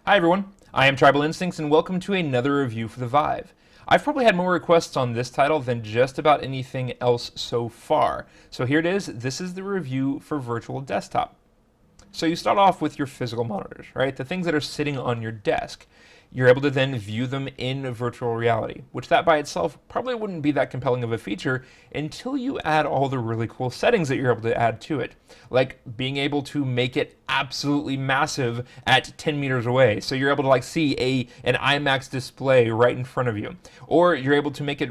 Hi everyone, I am Tribal Instincts and welcome to another review for the Vive. I've probably had more requests on this title than just about anything else so far. So here it is, this is the review for Virtual Desktop. So you start off with your physical monitors, right? The things that are sitting on your desk. You're able to then view them in virtual reality, which that by itself probably wouldn't be that compelling of a feature until you add all the really cool settings that you're able to add to it. Like being able to make it absolutely massive at 10 meters away. So you're able to see an IMAX display right in front of you. Or you're able to make it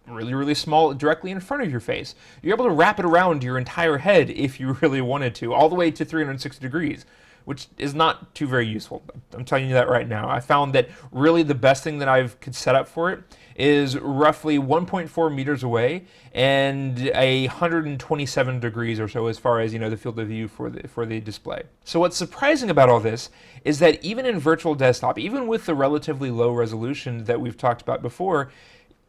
really small directly in front of your face. You're able to wrap it around your entire head if you really wanted to, all the way to 360 degrees, which is not too very useful. I'm telling you that right now. I found that really the best thing that I could set up for it is roughly 1.4 meters away and 127 degrees or so as far as the field of view for the display. So what's surprising about all this is that even in virtual desktop, even with the relatively low resolution that we've talked about before,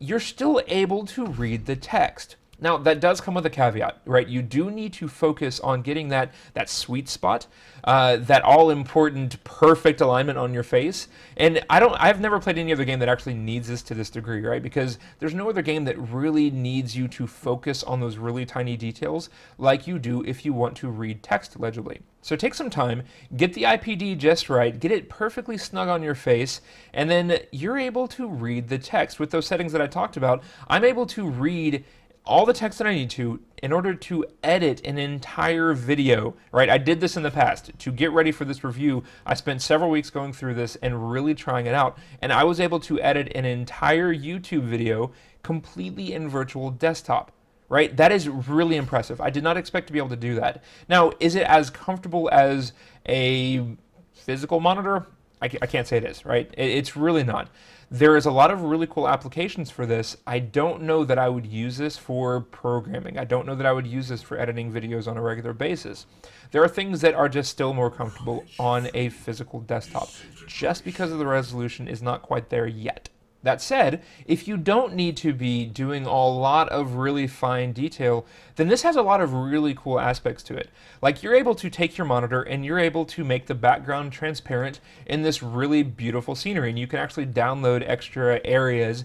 you're still able to read the text. Now, that does come with a caveat, right? You do need to focus on getting that sweet spot, that all-important perfect alignment on your face. And I've never played any other game that actually needs this to this degree, right? Because there's no other game that really needs you to focus on those really tiny details like you do if you want to read text legibly. So take some time, get the IPD just right, get it perfectly snug on your face, and then you're able to read the text. With those settings that I talked about, I'm able to read all the text that I need to in order to edit an entire video, right? I did this in the past. To get ready for this review, I spent several weeks going through this and really trying it out, and I was able to edit an entire YouTube video completely in virtual desktop. Right? That is really impressive. I did not expect to be able to do that. Now, is it as comfortable as a physical monitor? I can't say it is, right? It's really not. There is a lot of really cool applications for this. I don't know that I would use this for programming. I don't know that I would use this for editing videos on a regular basis. There are things that are just still more comfortable on a physical desktop, just because of the resolution is not quite there yet. That said, if you don't need to be doing a lot of really fine detail, then this has a lot of really cool aspects to it. Like you're able to take your monitor and you're able to make the background transparent in this really beautiful scenery, and you can actually download extra areas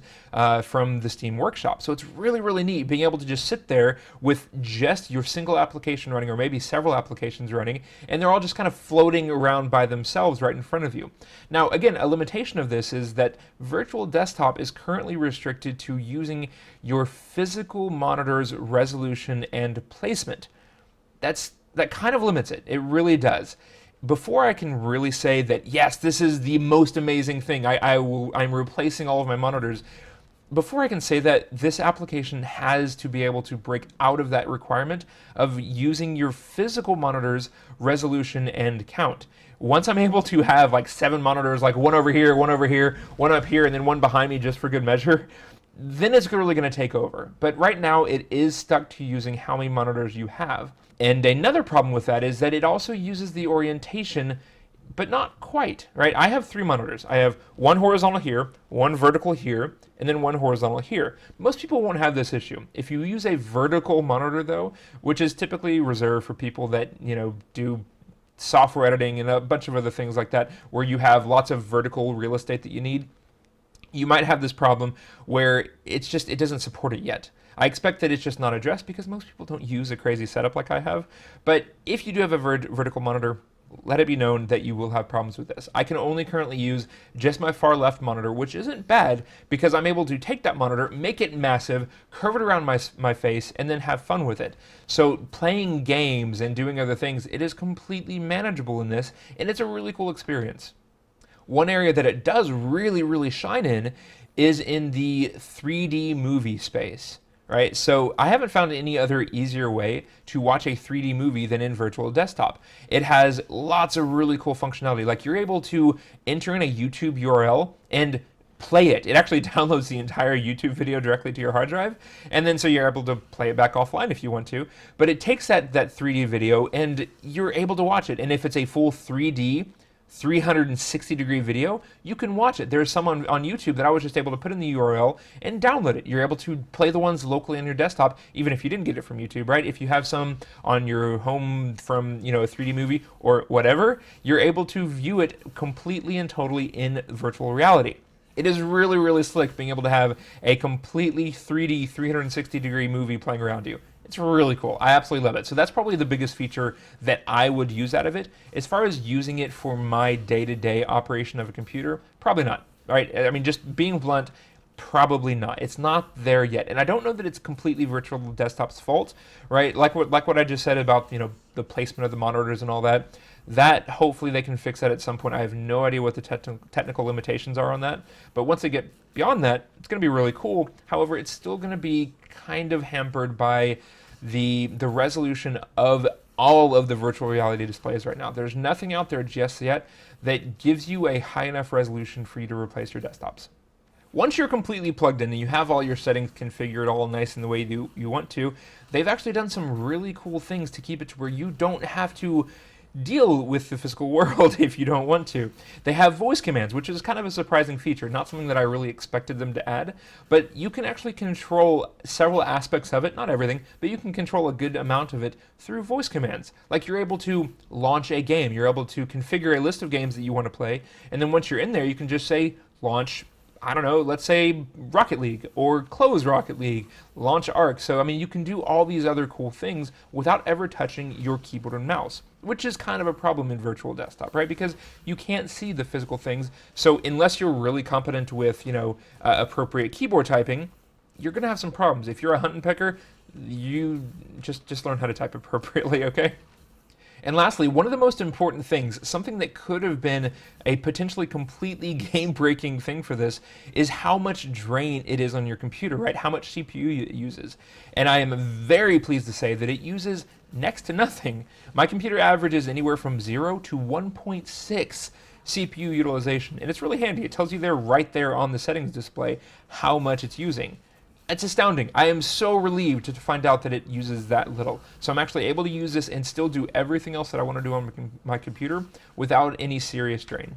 from the Steam Workshop. So it's really neat being able to just sit there with just your single application running, or maybe several applications running, and they're all just kind of floating around by themselves right in front of you. Now, again, a limitation of this is that virtual desktop is currently restricted to using your physical monitor's resolution and placement. That kind of limits it. It really does. Before I can really say that, yes, this is the most amazing thing, I'm replacing all of my monitors, before I can say that, this application has to be able to break out of that requirement of using your physical monitor's resolution and count. Once I'm able to have 7 monitors, one over here, one up here, and then one behind me just for good measure, then it's really going to take over. But right now, it is stuck to using how many monitors you have. And another problem with that is that it also uses the orientation, but not quite, right? I have 3 monitors. I have one horizontal here, one vertical here, and then one horizontal here. Most people won't have this issue. If you use a vertical monitor though, which is typically reserved for people that, do software editing and a bunch of other things like that, where you have lots of vertical real estate that you need, you might have this problem where it doesn't support it yet. I expect that it's just not addressed because most people don't use a crazy setup like I have. But if you do have a vertical monitor, let it be known that you will have problems with this. I can only currently use just my far left monitor, which isn't bad because I'm able to take that monitor, make it massive, curve it around my face, and then have fun with it. So playing games and doing other things, it is completely manageable in this, and it's a really cool experience. One area that it does really shine in is in the 3D movie space. Right? So I haven't found any other easier way to watch a 3D movie than in virtual desktop. It has lots of really cool functionality. Like you're able to enter in a YouTube URL and play it. It actually downloads the entire YouTube video directly to your hard drive, and then so you're able to play it back offline if you want to. But it takes that 3D video and you're able to watch it. And if it's a full 3D 360-degree video, you can watch it. There's some on YouTube that I was just able to put in the URL and download it. You're able to play the ones locally on your desktop, even if you didn't get it from YouTube, right? If you have some on your home from, you know, a 3D movie or whatever, you're able to view it completely and totally in virtual reality. It is really, really slick being able to have a completely 3D, 360-degree movie playing around you. It's really cool. I absolutely love it. So that's probably the biggest feature that I would use out of it. As far as using it for my day-to-day operation of a computer, probably not. Right? I mean, just being blunt, probably not. It's not there yet, and I don't know that it's completely Virtual Desktop's fault. Right? Like what I just said about, you know, the placement of the monitors and all that. That hopefully they can fix that at some point. I have no idea what the technical limitations are on that, but once they get beyond that, it's going to be really cool. However, it's still going to be kind of hampered by the resolution of all of the virtual reality displays right now. There's nothing out there just yet that gives you a high enough resolution for you to replace your desktops. Once you're completely plugged in and you have all your settings configured all nice in the way you want to, they've actually done some really cool things to keep it to where you don't have to deal with the physical world if you don't want to. They have voice commands, which is kind of a surprising feature, not something that I really expected them to add, but you can actually control several aspects of it, not everything, but you can control a good amount of it through voice commands. Like you're able to launch a game, you're able to configure a list of games that you want to play, and then once you're in there, you can just say, launch, I don't know, let's say Rocket League, or close Rocket League, launch Arc. So, I mean, you can do all these other cool things without ever touching your keyboard and mouse, which is kind of a problem in Virtual Desktop, right? Because you can't see the physical things. So unless you're really competent with, you know, appropriate keyboard typing, you're going to have some problems. If you're a hunt and pecker, you just learn how to type appropriately, okay? And lastly, one of the most important things, something that could have been a potentially completely game-breaking thing for this, is how much drain it is on your computer, right? How much CPU it uses. And I am very pleased to say that it uses next to nothing. My computer averages anywhere from 0 to 1.6 CPU utilization, and it's really handy. It tells you there right there on the settings display how much it's using. It's astounding. I am so relieved to find out that it uses that little. So I'm actually able to use this and still do everything else that I want to do on my computer without any serious drain.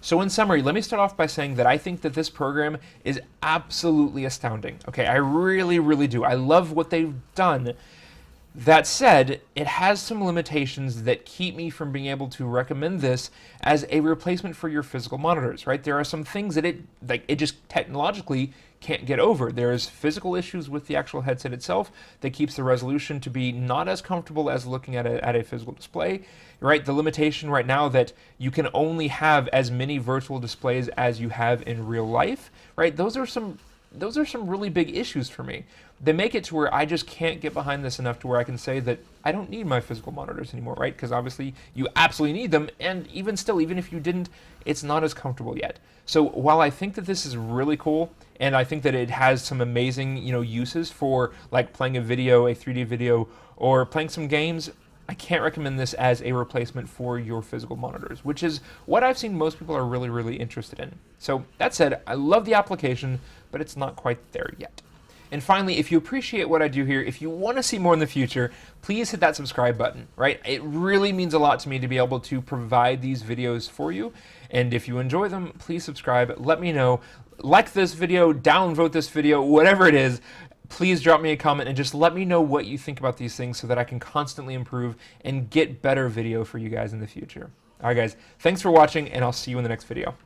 So in summary, let me start off by saying that I think that this program is absolutely astounding. Okay, I really, really do. I love what they've done. That said, it has some limitations that keep me from being able to recommend this as a replacement for your physical monitors, right? There are some things that it just technologically can't get over. There's physical issues with the actual headset itself that keeps the resolution to be not as comfortable as looking at a physical display, right? The limitation right now that you can only have as many virtual displays as you have in real life, right? Those are some really big issues for me. They make it to where I just can't get behind this enough to where I can say that I don't need my physical monitors anymore, right? Because obviously you absolutely need them, and even still, even if you didn't, it's not as comfortable yet. So while I think that this is really cool, and I think that it has some amazing, you know, uses for like playing a video, a 3D video, or playing some games, I can't recommend this as a replacement for your physical monitors, which is what I've seen most people are really, really interested in. So that said, I love the application, but it's not quite there yet. And finally, if you appreciate what I do here, if you want to see more in the future, please hit that subscribe button, right? It really means a lot to me to be able to provide these videos for you. And if you enjoy them, please subscribe. Let me know. Like this video, downvote this video, whatever it is. Please drop me a comment and just let me know what you think about these things so that I can constantly improve and get better video for you guys in the future. All right, guys, thanks for watching, and I'll see you in the next video.